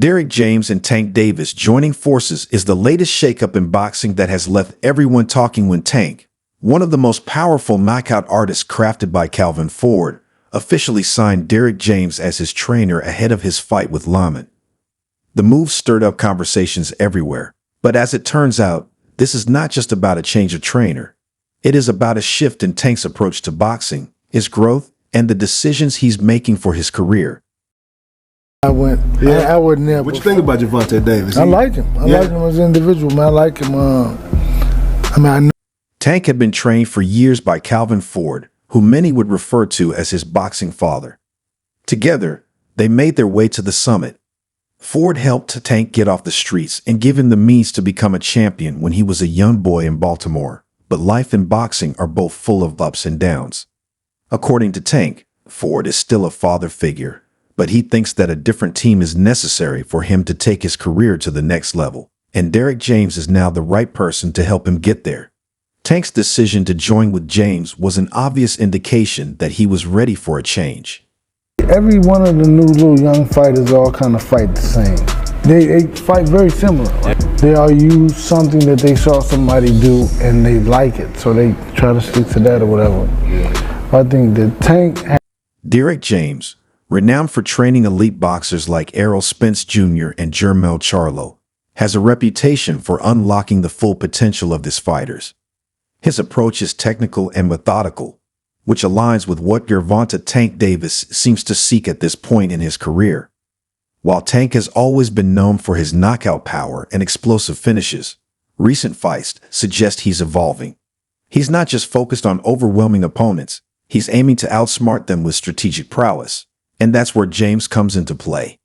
Derrick James and Tank Davis joining forces is the latest shakeup in boxing that has left everyone talking when Tank, one of the most powerful knockout artists crafted by Calvin Ford, officially signed Derrick James as his trainer ahead of his fight with Lamont. The move stirred up conversations everywhere, but as it turns out, this is not just about a change of trainer. It is about a shift in Tank's approach to boxing, his growth, and the decisions he's making for his career. I wouldn't never. What you think about Gervonta Davis? I like him. I like him as an individual, man. I like him. I know. Tank had been trained for years by Calvin Ford, who many would refer to as his boxing father. Together, they made their way to the summit. Ford helped Tank get off the streets and give him the means to become a champion when he was a young boy in Baltimore. But life and boxing are both full of ups and downs. According to Tank, Ford is still a father figure, but he thinks that a different team is necessary for him to take his career to the next level, and Derrick James is now the right person to help him get there. Tank's decision to join with James was an obvious indication that he was ready for a change. Every one of the new little young fighters all kind of fight the same. They fight very similar. Right? They all use something that they saw somebody do and they like it, so they try to stick to that or whatever. I think that Tank... Derrick James, renowned for training elite boxers like Errol Spence Jr. and Jermell Charlo, has a reputation for unlocking the full potential of his fighters. His approach is technical and methodical, which aligns with what Gervonta "Tank" Davis seems to seek at this point in his career. While Tank has always been known for his knockout power and explosive finishes, recent fights suggest he's evolving. He's not just focused on overwhelming opponents, he's aiming to outsmart them with strategic prowess. And that's where James comes into play.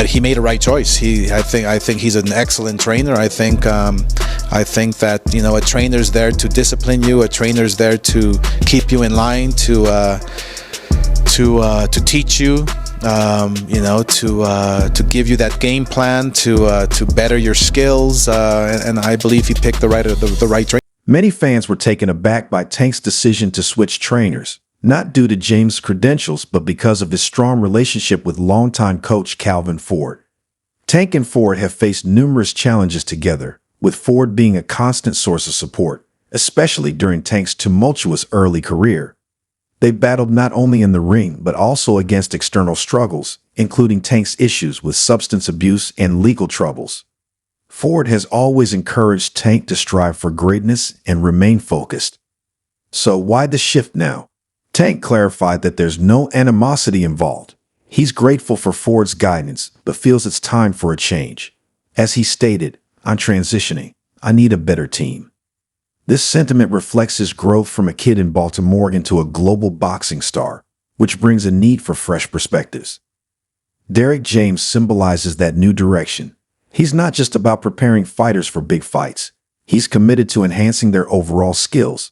He made a right choice. I think he's an excellent trainer. I think that, you know, a trainer's there to discipline you. A trainer's there to keep you in line, to teach you, to give you that game plan, to better your skills. And I believe he picked the right trainer. Many fans were taken aback by Tank's decision to switch trainers, not due to James' credentials, but because of his strong relationship with longtime coach Calvin Ford. Tank and Ford have faced numerous challenges together, with Ford being a constant source of support, especially during Tank's tumultuous early career. They battled not only in the ring, but also against external struggles, including Tank's issues with substance abuse and legal troubles. Ford has always encouraged Tank to strive for greatness and remain focused. So why the shift now? Tank clarified that there's no animosity involved. He's grateful for Ford's guidance, but feels it's time for a change. As he stated, "I'm transitioning. I need a better team." This sentiment reflects his growth from a kid in Baltimore into a global boxing star, which brings a need for fresh perspectives. Derrick James symbolizes that new direction. He's not just about preparing fighters for big fights. He's committed to enhancing their overall skills.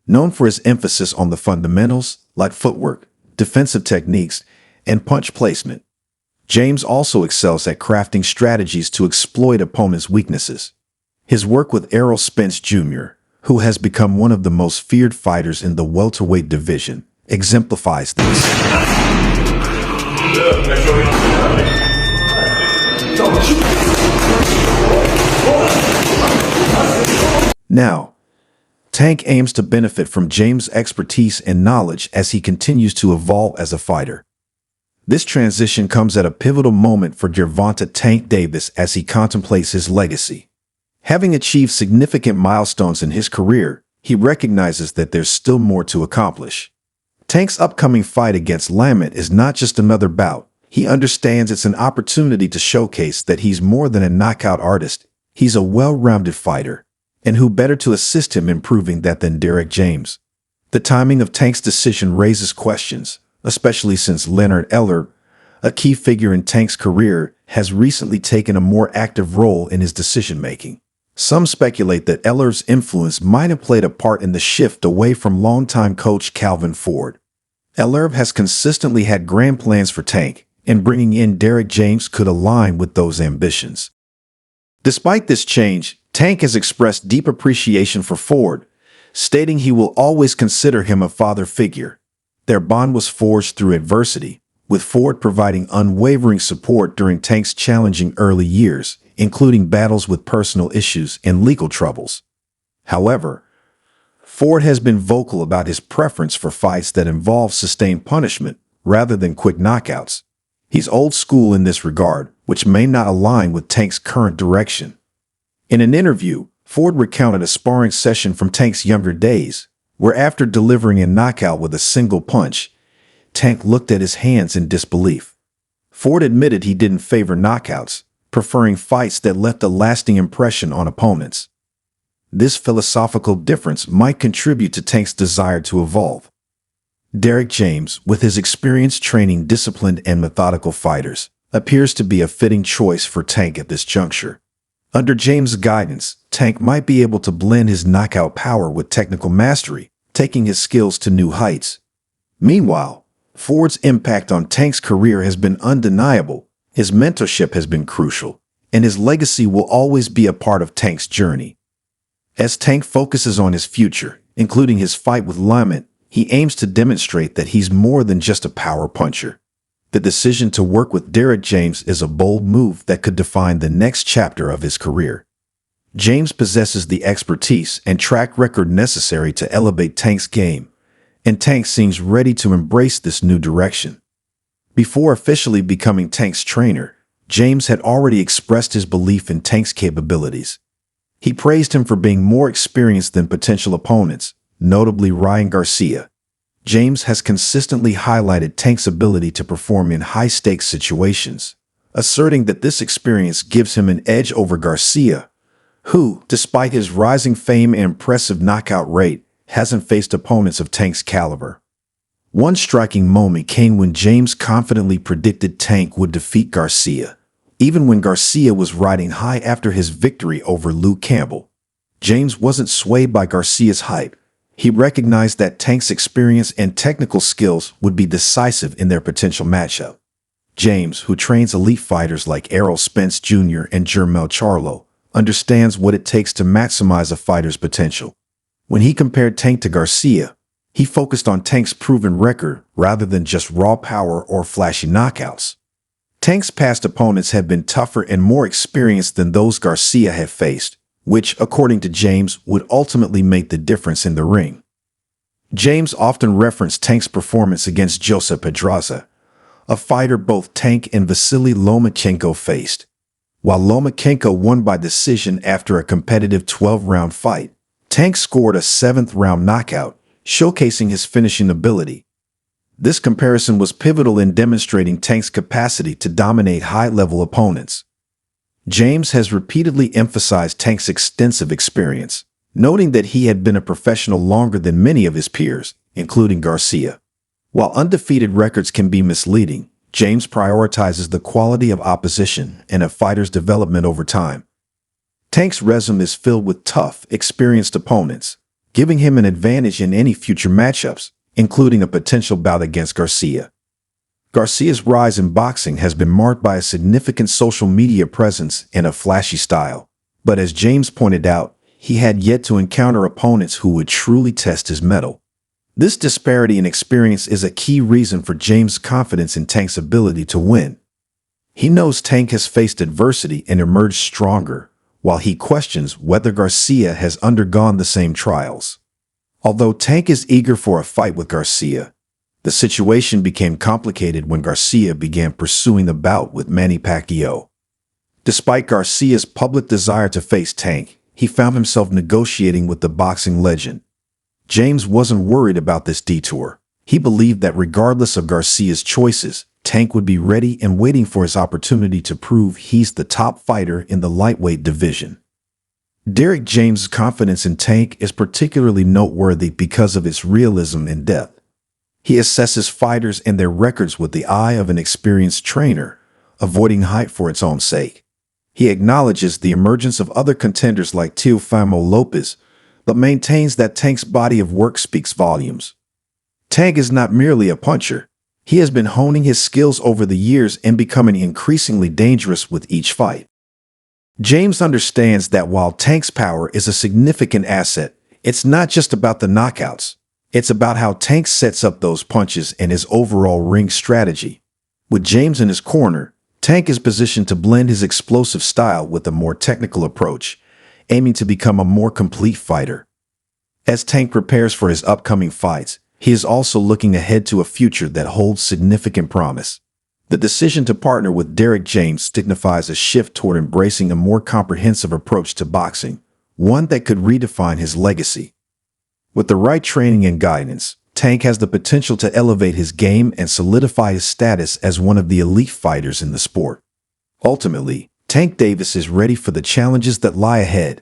Known for his emphasis on the fundamentals, like footwork, defensive techniques, and punch placement, James also excels at crafting strategies to exploit opponents' weaknesses. His work with Errol Spence Jr., who has become one of the most feared fighters in the welterweight division, exemplifies this. Now, Tank aims to benefit from James' expertise and knowledge as he continues to evolve as a fighter. This transition comes at a pivotal moment for Gervonta "Tank" Davis as he contemplates his legacy. Having achieved significant milestones in his career, he recognizes that there's still more to accomplish. Tank's upcoming fight against Lamont is not just another bout. He understands it's an opportunity to showcase that he's more than a knockout artist. He's a well-rounded fighter. And who better to assist him in proving that than Derrick James? The timing of Tank's decision raises questions, especially since Leonard Eller, a key figure in Tank's career, has recently taken a more active role in his decision-making. Some speculate that Eller's influence might have played a part in the shift away from longtime coach Calvin Ford. Eller has consistently had grand plans for Tank, and bringing in Derrick James could align with those ambitions. Despite this change, Tank has expressed deep appreciation for Ford, stating he will always consider him a father figure. Their bond was forged through adversity, with Ford providing unwavering support during Tank's challenging early years, including battles with personal issues and legal troubles. However, Ford has been vocal about his preference for fights that involve sustained punishment rather than quick knockouts. He's old school in this regard, which may not align with Tank's current direction. In an interview, Ford recounted a sparring session from Tank's younger days, where after delivering a knockout with a single punch, Tank looked at his hands in disbelief. Ford admitted he didn't favor knockouts, preferring fights that left a lasting impression on opponents. This philosophical difference might contribute to Tank's desire to evolve. Derrick James, with his experience training disciplined and methodical fighters, appears to be a fitting choice for Tank at this juncture. Under James' guidance, Tank might be able to blend his knockout power with technical mastery, taking his skills to new heights. Meanwhile, Ford's impact on Tank's career has been undeniable, his mentorship has been crucial, and his legacy will always be a part of Tank's journey. As Tank focuses on his future, including his fight with Lamont, he aims to demonstrate that he's more than just a power puncher. The decision to work with Derrick James is a bold move that could define the next chapter of his career. James possesses the expertise and track record necessary to elevate Tank's game, and Tank seems ready to embrace this new direction. Before officially becoming Tank's trainer, James had already expressed his belief in Tank's capabilities. He praised him for being more experienced than potential opponents, notably Ryan Garcia. James has consistently highlighted Tank's ability to perform in high-stakes situations, asserting that this experience gives him an edge over Garcia, who, despite his rising fame and impressive knockout rate, hasn't faced opponents of Tank's caliber. One striking moment came when James confidently predicted Tank would defeat Garcia, even when Garcia was riding high after his victory over Luke Campbell. James wasn't swayed by Garcia's hype. He recognized that Tank's experience and technical skills would be decisive in their potential matchup. James, who trains elite fighters like Errol Spence Jr. and Jermell Charlo, understands what it takes to maximize a fighter's potential. When he compared Tank to Garcia, he focused on Tank's proven record rather than just raw power or flashy knockouts. Tank's past opponents have been tougher and more experienced than those Garcia had faced, which, according to James, would ultimately make the difference in the ring. James often referenced Tank's performance against Josep Pedraza, a fighter both Tank and Vasily Lomachenko faced. While Lomachenko won by decision after a competitive 12-round fight, Tank scored a 7th-round knockout, showcasing his finishing ability. This comparison was pivotal in demonstrating Tank's capacity to dominate high-level opponents. James has repeatedly emphasized Tank's extensive experience, noting that he had been a professional longer than many of his peers, including Garcia. While undefeated records can be misleading, James prioritizes the quality of opposition and a fighter's development over time. Tank's resume is filled with tough, experienced opponents, giving him an advantage in any future matchups, including a potential bout against Garcia. Garcia's rise in boxing has been marked by a significant social media presence and a flashy style, but as James pointed out, he had yet to encounter opponents who would truly test his mettle. This disparity in experience is a key reason for James' confidence in Tank's ability to win. He knows Tank has faced adversity and emerged stronger, while he questions whether Garcia has undergone the same trials. Although Tank is eager for a fight with Garcia, the situation became complicated when Garcia began pursuing the bout with Manny Pacquiao. Despite Garcia's public desire to face Tank, he found himself negotiating with the boxing legend. James wasn't worried about this detour. He believed that regardless of Garcia's choices, Tank would be ready and waiting for his opportunity to prove he's the top fighter in the lightweight division. Derrick James' confidence in Tank is particularly noteworthy because of its realism and depth. He assesses fighters and their records with the eye of an experienced trainer, avoiding hype for its own sake. He acknowledges the emergence of other contenders like Teofimo Lopez, but maintains that Tank's body of work speaks volumes. Tank is not merely a puncher. He has been honing his skills over the years and becoming increasingly dangerous with each fight. James understands that while Tank's power is a significant asset, it's not just about the knockouts. It's about how Tank sets up those punches and his overall ring strategy. With James in his corner, Tank is positioned to blend his explosive style with a more technical approach, aiming to become a more complete fighter. As Tank prepares for his upcoming fights, he is also looking ahead to a future that holds significant promise. The decision to partner with Derrick James signifies a shift toward embracing a more comprehensive approach to boxing, one that could redefine his legacy. With the right training and guidance, Tank has the potential to elevate his game and solidify his status as one of the elite fighters in the sport. Ultimately, Tank Davis is ready for the challenges that lie ahead.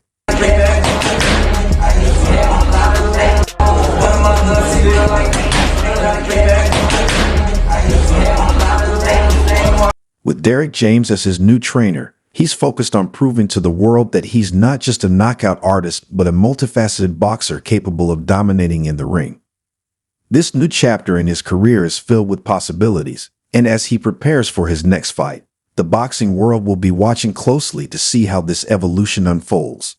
With Derrick James as his new trainer, he's focused on proving to the world that he's not just a knockout artist, but a multifaceted boxer capable of dominating in the ring. This new chapter in his career is filled with possibilities, and as he prepares for his next fight, the boxing world will be watching closely to see how this evolution unfolds.